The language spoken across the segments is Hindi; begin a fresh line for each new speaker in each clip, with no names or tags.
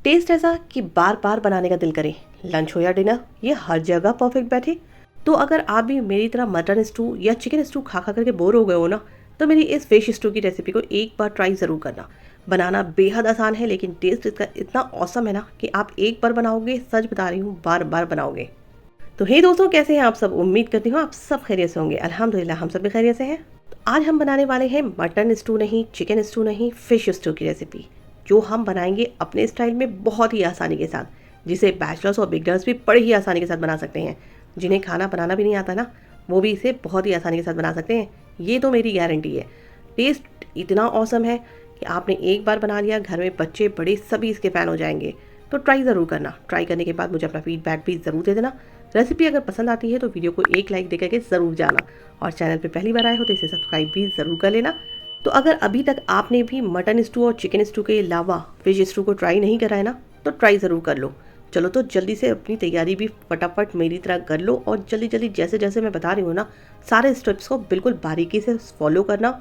टेस्ट ऐसा कि बार बार बनाने का दिल करे। लंच हो या डिनर, ये हर जगह परफेक्ट बैठे। तो अगर आप भी मेरी तरह मटन स्टू या चिकन स्टू खा खा करके बोर हो गए हो ना, तो मेरी इस फिश स्टू की रेसिपी को एक बार ट्राई ज़रूर करना। बनाना बेहद आसान है, लेकिन टेस्ट इसका इतना औसम है ना कि आप एक बार बनाओगे, सच बता रही हूँ, बार बार बनाओगे। तो हे दोस्तों, कैसे हैं आप सब? उम्मीद करती हूँ आप सब खैरियत से होंगे। अल्हम्दुलिल्लाह हम सब भी खैरियत से हैं। तो आज हम बनाने वाले हैं मटन स्टू नहीं, चिकन स्टू नहीं, फिश स्टू की रेसिपी, जो हम बनाएंगे अपने स्टाइल में बहुत ही आसानी के साथ, जिसे बैचलर्स और बिगनर्स भी बड़ी ही आसानी के साथ बना सकते हैं। जिन्हें खाना बनाना भी नहीं आता ना, वो भी इसे बहुत ही आसानी के साथ बना सकते हैं। ये तो मेरी गारंटी है। टेस्ट इतना औसम है कि आपने एक बार बना लिया, घर में बच्चे बड़े सभी इसके फ़ैन हो जाएंगे। तो ट्राई ज़रूर करना। ट्राई करने के बाद मुझे अपना फीडबैक भी ज़रूर दे देना। रेसिपी अगर पसंद आती है तो वीडियो को एक लाइक दे करके ज़रूर जाना, और चैनल पे पहली बार आए हो तो इसे सब्सक्राइब भी ज़रूर कर लेना। तो अगर अभी तक आपने भी मटन स्टू और चिकन स्टू के अलावा फिश स्टू को ट्राई नहीं करा है ना, तो ट्राई ज़रूर कर लो। चलो तो जल्दी से अपनी तैयारी भी फटाफट मेरी तरह कर लो, और जल्दी जल्दी जैसे जैसे मैं बता रही हूँ ना, सारे स्टेप्स को बिल्कुल बारीकी से फॉलो करना।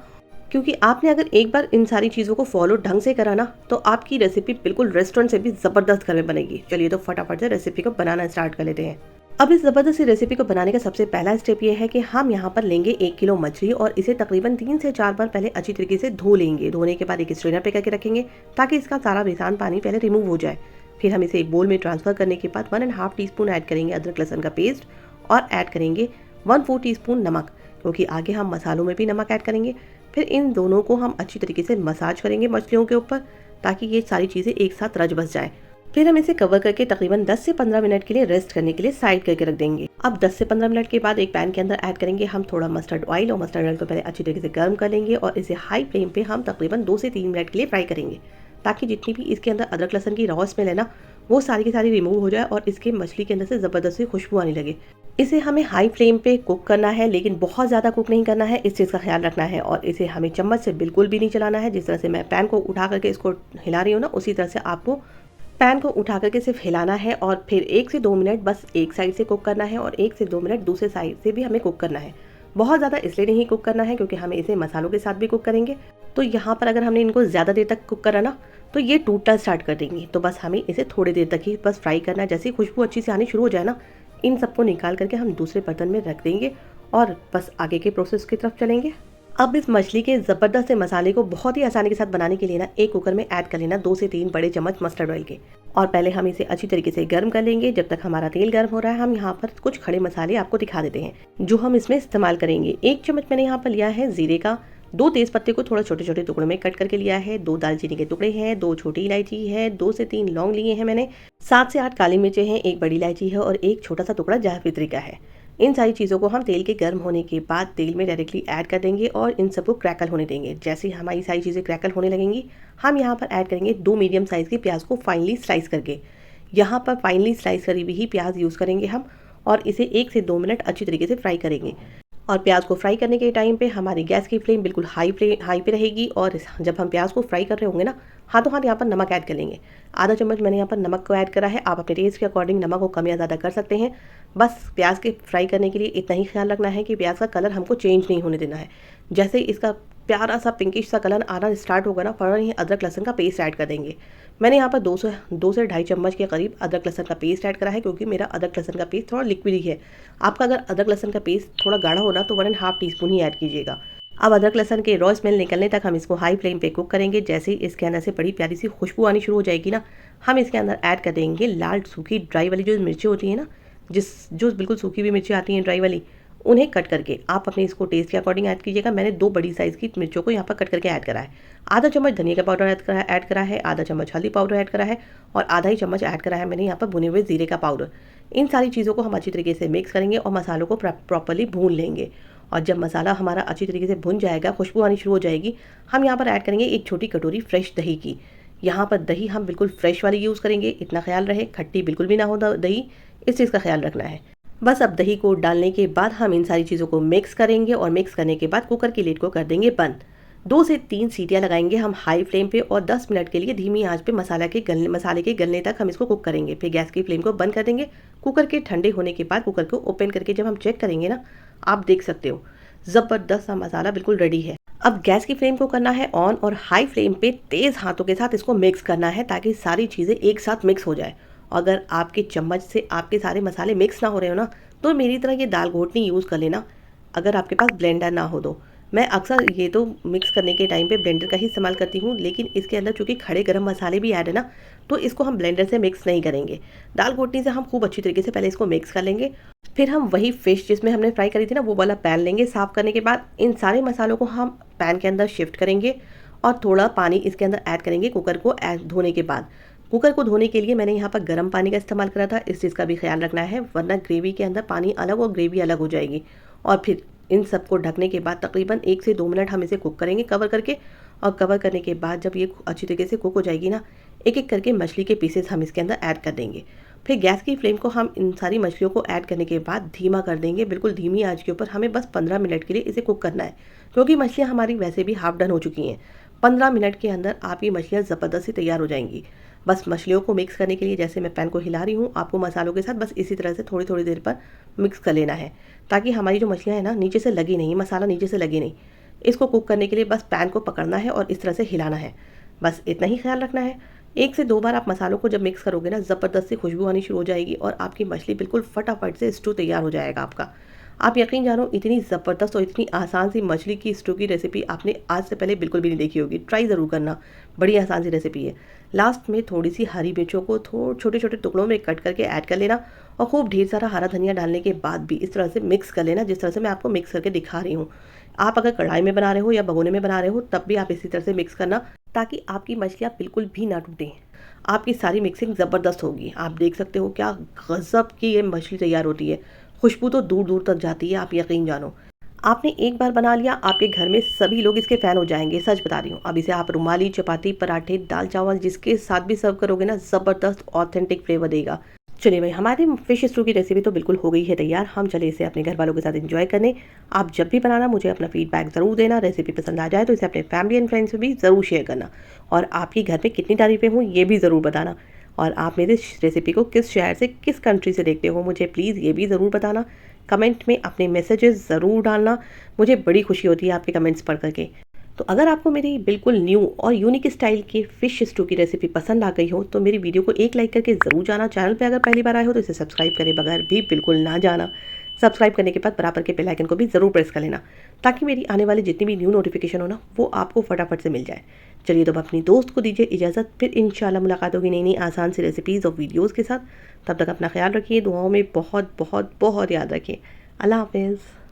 क्योंकि आपने अगर एक बार इन सारी चीज़ों को फॉलो ढंग से करा ना, तो आपकी रेसिपी बिल्कुल रेस्टोरेंट से भी ज़बरदस्त घर में बनेगी। चलिए तो फटाफट से रेसिपी को बनाना स्टार्ट कर लेते हैं। अब इस ज़बरदस्त रेसिपी को बनाने का सबसे पहला स्टेप ये है कि हम यहाँ पर लेंगे 1 किलो मछली, और इसे तकरीबन 3 से 4 बार पहले अच्छी तरीके से धो लेंगे। धोने के बाद एक स्ट्रेनर पे करके रखेंगे, ताकि इसका सारा बेसान पानी पहले रिमूव हो जाए। फिर हम इसे एक बोल में ट्रांसफ़र करने के बाद 1.5 टीस्पून ऐड करेंगे अदरक लहसुन का पेस्ट, और ऐड करेंगे 1/4 टीस्पून नमक, क्योंकि आगे हम मसालों में भी नमक ऐड करेंगे। फिर इन दोनों को हम अच्छी तरीके से मसाज करेंगे मछलियों के ऊपर, ताकि ये सारी चीज़ें एक साथ रच बस जाए। फिर हम इसे कवर करके तकरीबन 10 से 15 मिनट के लिए रेस्ट करने के लिए साइड करके रख देंगे। अब 10 से 15 मिनट के बाद एक पैन के अंदर ऐड करेंगे हम थोड़ा मस्टर्ड ऑयल, और मस्टर्ड ऑयल को पहले अच्छी तरीके से गर्म कर लेंगे, और इसे हाई फ्लेम पे हम तकरीबन 2 से 3 मिनट के लिए फ्राई करेंगे, ताकि जितनी भी इसके अंदर अदरक लहसुन की रॉ स्मेल है ना, वो सारी की सारी रिमूव हो जाए और इसके मछली के अंदर से ज़बरदस्त सी खुशबू आने लगे। इसे हमें हाई फ्लेम पे कुक करना है, लेकिन बहुत ज़्यादा कुक नहीं करना है, इस चीज़ का ख्याल रखना है। और इसे हमें चम्मच से बिल्कुल भी नहीं चलाना है। जिस तरह से मैं पैन को उठा करके इसको हिला रही हूँ ना, उसी तरह से आपको पैन को उठा करके सिर्फ हिलाना है, और फिर 1 से 2 मिनट बस एक साइड से कुक करना है, और 1 से 2 मिनट दूसरे साइड से भी हमें कुक करना है। बहुत ज़्यादा इसलिए नहीं कुक करना है क्योंकि हमें इसे मसालों के साथ भी कुक करेंगे। तो यहाँ पर अगर हमने इनको ज़्यादा देर तक कुक करा ना, तो ये टूटना स्टार्ट कर देंगी। तो बस हमें इसे थोड़ी देर तक ही बस फ्राई करना है। जैसे ही खुशबू अच्छी से आनी शुरू हो जाए ना, इन सबको निकाल करके हम दूसरे बर्तन में रख देंगे, और बस आगे के प्रोसेस की तरफ चलेंगे। अब इस मछली के ज़बरदस्त से मसाले को बहुत ही आसानी के साथ बनाने के लिए ना, एक कुकर में ऐड कर लेना 2 से 3 बड़े चम्मच मस्टर्ड ऑयल के, और पहले हम इसे अच्छी तरीके से गर्म कर लेंगे। जब तक हमारा तेल गर्म हो रहा है, हम यहाँ पर कुछ खड़े मसाले आपको दिखा देते हैं जो हम इसमें इस्तेमाल करेंगे। 1 चम्मच मैंने यहाँ पर लिया है जीरे का, 2 तेज पत्ते को थोड़ा छोटे छोटे टुकड़ों में कट करके लिया है, 2 दालचीनी के टुकड़े हैं, 2 छोटी इलायची है, 2 से 3 लौंग लिए हैं मैंने, 7 से 8 काली मिर्चें हैं, 1 बड़ी इलायची है, और 1 छोटा सा टुकड़ा जावित्री का है। इन सारी चीज़ों को हम तेल के गर्म होने के बाद तेल में डायरेक्टली ऐड कर देंगे, और इन सबको क्रैकल होने देंगे। जैसे ही हमारी सारी चीज़ें क्रैकल होने लगेंगी, हम यहाँ पर ऐड करेंगे 2 मीडियम साइज़ की प्याज को फाइनली स्लाइस करके। यहाँ पर फाइनली स्लाइस करी हुई ही प्याज यूज़ करेंगे हम, और इसे 1 से 2 मिनट अच्छी तरीके से फ्राई करेंगे। और प्याज को फ्राई करने के टाइम पे हमारी गैस की फ्लेम बिल्कुल हाई पे रहेगी, और जब हम प्याज को फ्राई कर रहे होंगे ना, हाथों हाथ यहाँ पर नमक ऐड कर लेंगे। आधा चम्मच मैंने यहाँ पर नमक को ऐड करा है। आप अपने टेस्ट के अकॉर्डिंग नमक को कम या ज़्यादा कर सकते हैं। बस प्याज के फ्राई करने के लिए इतना ही ख्याल रखना है कि प्याज का कलर हमको चेंज नहीं होने देना है। जैसे ही इसका प्यारा सा पिंकिश सा कलर आना स्टार्ट होगा ना, फ़ौरन ही अदरक लहसुन का पेस्ट ऐड कर देंगे। मैंने यहाँ पर 2 से 2.5 चम्मच के करीब अदरक लहसुन का पेस्ट ऐड करा है, क्योंकि मेरा अदरक लहसुन का पेस्ट थोड़ा लिक्विड ही है। आपका अगर अदरक लहसुन का पेस्ट थोड़ा गाढ़ा होना, तो 1.5 टीस्पून ही ऐड कीजिएगा। अब अदरक लहसुन के रॉ स्मेल निकलने तक हम इसको हाई फ्लेम पे कुक करेंगे। जैसे ही इसके अंदर से बड़ी प्यारी सी खुशबू आनी शुरू हो जाएगी ना, हम इसके अंदर ऐड कर देंगे लाल सूखी ड्राई वाली जो मिर्ची होती है ना, जो बिल्कुल सूखी हुई मिर्ची आती हैं ड्राई वाली, उन्हें कट करके आप अपने इसको टेस्ट के अकॉर्डिंग ऐड कीजिएगा। मैंने 2 बड़ी साइज़ की मिर्चों को यहाँ पर कट करके ऐड करा है। आधा चम्मच धनिया का पाउडर ऐड करा है, आधा चम्मच हल्दी पाउडर ऐड करा है, और आधा ही चम्मच ऐड करा है मैंने यहाँ पर भुने हुए जीरे का पाउडर। इन सारी चीज़ों को हम अच्छी तरीके से मिक्स करेंगे, और मसालों को प्रॉपर्ली भून लेंगे। और जब मसाला हमारा अच्छी तरीके से भुन जाएगा, खुशबू आनी शुरू हो जाएगी, हम यहाँ पर ऐड करेंगे 1 छोटी कटोरी फ्रेश दही की। यहाँ पर दही हम बिल्कुल फ्रेश वाली यूज़ करेंगे। इतना ख्याल रहे खट्टी बिल्कुल भी ना हो दही, इस चीज़ का ख्याल रखना है। बस अब दही को डालने के बाद हम इन सारी चीज़ों को मिक्स करेंगे, और मिक्स करने के बाद कुकर की लिड को कर देंगे बंद। 2 से 3 सीटियाँ लगाएंगे हम हाई फ्लेम पे, और 10 मिनट के लिए धीमी आंच पे मसाले के गलने तक हम इसको कुक करेंगे। फिर गैस की फ्लेम को बंद कर देंगे। कुकर के ठंडे होने के बाद कुकर को ओपन करके जब हम चेक करेंगे ना, आप देख सकते हो ज़बरदस्त सा मसाला बिल्कुल रेडी है। अब गैस की फ्लेम को करना है ऑन और हाई फ्लेम पे तेज़ हाथों के साथ इसको मिक्स करना है ताकि सारी चीज़ें एक साथ मिक्स हो जाए। अगर आपके चम्मच से आपके सारे मसाले मिक्स ना हो रहे हो ना, तो मेरी तरह ये दाल घोटनी यूज़ कर लेना, अगर आपके पास ब्लेंडर ना हो तो। मैं अक्सर ये तो मिक्स करने के टाइम पे ब्लेंडर का ही इस्तेमाल करती हूँ, लेकिन इसके अंदर चूँकि खड़े गरम मसाले भी ऐड है ना, तो इसको हम ब्लेंडर से मिक्स नहीं करेंगे। दाल घोटनी से हम खूब अच्छी तरीके से पहले इसको मिक्स कर लेंगे। फिर हम वही फ़िश जिसमें हमने फ्राई करी थी ना, वो वाला पैन लेंगे। साफ़ करने के बाद इन सारे मसालों को हम पैन के अंदर शिफ्ट करेंगे और थोड़ा पानी इसके अंदर ऐड करेंगे कुकर को धोने के बाद। कुकर को धोने के लिए मैंने यहाँ पर गर्म पानी का इस्तेमाल करा था, इस चीज़ का भी ख्याल रखना है, वरना ग्रेवी के अंदर पानी अलग और ग्रेवी अलग हो जाएगी। और फिर इन सबको ढकने के बाद तकरीबन 1 से 2 मिनट हम इसे कुक करेंगे कवर करके। और कवर करने के बाद जब ये अच्छी तरीके से कुक हो जाएगी ना, एक एक करके मछली के पीसेस हम इसके अंदर ऐड कर देंगे। फिर गैस की फ्लेम को हम इन सारी मछलियों को ऐड करने के बाद धीमा कर देंगे, बिल्कुल धीमी आंच के ऊपर। हमें बस 15 मिनट के लिए इसे कुक करना है, क्योंकि मछलियाँ हमारी वैसे भी हाफ डन हो चुकी हैं। 15 मिनट के अंदर आपकी मछलियाँ ज़बरदस्त सी तैयार हो जाएंगी। बस मछलियों को मिक्स करने के लिए जैसे मैं पैन को हिला रही हूँ, आपको मसालों के साथ बस इसी तरह से थोड़ी थोड़ी देर पर मिक्स कर लेना है, ताकि हमारी जो मछलियाँ हैं ना, नीचे से लगी नहीं, मसाला नीचे से लगे नहीं। इसको कुक करने के लिए बस पैन को पकड़ना है और इस तरह से हिलाना है, बस इतना ही ख्याल रखना है। 1 से 2 बार आप मसालों को जब मिक्स करोगे ना, ज़बरदस्त सी खुशबू आनी शुरू हो जाएगी और आपकी मछली बिल्कुल फटाफट से स्टू तैयार हो जाएगा आपका। आप यकीन जानो, इतनी ज़बरदस्त और इतनी आसान सी मछली की स्टू की रेसिपी आपने आज से पहले बिल्कुल भी नहीं देखी होगी। ट्राई ज़रूर करना, बड़ी आसान सी रेसिपी है। लास्ट में थोड़ी सी हरी मिर्चों को छोटे छोटे टुकड़ों में कट करके ऐड कर लेना और खूब ढेर सारा हरा धनिया डालने के बाद भी इस तरह से मिक्स कर लेना, जिस तरह से मैं आपको मिक्स करके दिखा रही हूँ। आप अगर कढ़ाई में बना रहे हो या भगोने में बना रहे हो, तब भी आप इसी तरह से मिक्स करना, ताकि आपकी मछलियाँ बिल्कुल भी ना टूटें। आपकी सारी मिक्सिंग ज़बरदस्त होगी। आप देख सकते हो क्या गज़ब की ये मछली तैयार होती है। खुशबू तो दूर दूर तक जाती है, आप यकीन जानो। आपने एक बार बना लिया, आपके घर में सभी लोग इसके फ़ैन हो जाएंगे, सच बता रही हूँ। अब इसे आप रुमाली, चपाती, पराठे, दाल चावल जिसके साथ भी सर्व करोगे ना, ज़बरदस्त ऑथेंटिक फ्लेवर देगा। चलिए भाई, हमारी फ़िश स्टू की रेसिपी तो बिल्कुल हो गई है तैयार। हम चले इसे अपने घर वालों के साथ एंजॉय करने। आप जब भी बनाना मुझे अपना फीडबैक ज़रूर देना। रेसिपी पसंद आ जाए तो इसे अपने फैमिली एंड फ्रेंड्स में भी ज़रूर शेयर करना। और आपकी घर पे कितनी तारीफ़ें हों ये भी ज़रूर बताना। और आप मेरे रेसिपी को किस शहर से, किस कंट्री से देखते हो, मुझे प्लीज़ ये भी ज़रूर बताना। कमेंट में अपने मैसेजेस ज़रूर डालना, मुझे बड़ी खुशी होती है आपके कमेंट्स पढ़ करके। तो अगर आपको मेरी बिल्कुल न्यू और यूनिक स्टाइल की फ़िश स्टू की रेसिपी पसंद आ गई हो, तो मेरी वीडियो को एक लाइक करके ज़रूर जाना। चैनल पे अगर पहली बार आए हो तो इसे सब्सक्राइब करे बगैर भी बिल्कुल ना जाना। सब्सक्राइब करने के बाद बराबर के बेल आइकन को भी ज़रूर प्रेस कर लेना, ताकि मेरी आने वाली जितनी भी न्यू नोटिफिकेशन हो ना, वो आपको फटाफट से मिल जाए। चलिए, तो अब अपनी दोस्त को दीजिए इजाज़त। फिर इंशाल्लाह मुलाकात होगी नई नई आसान सी रेसिपीज़ और वीडियोज़ के साथ। तब तक अपना ख्याल रखिए, दुआओं में बहुत बहुत बहुत याद रखिए। अल्लाह हाफ़िज़।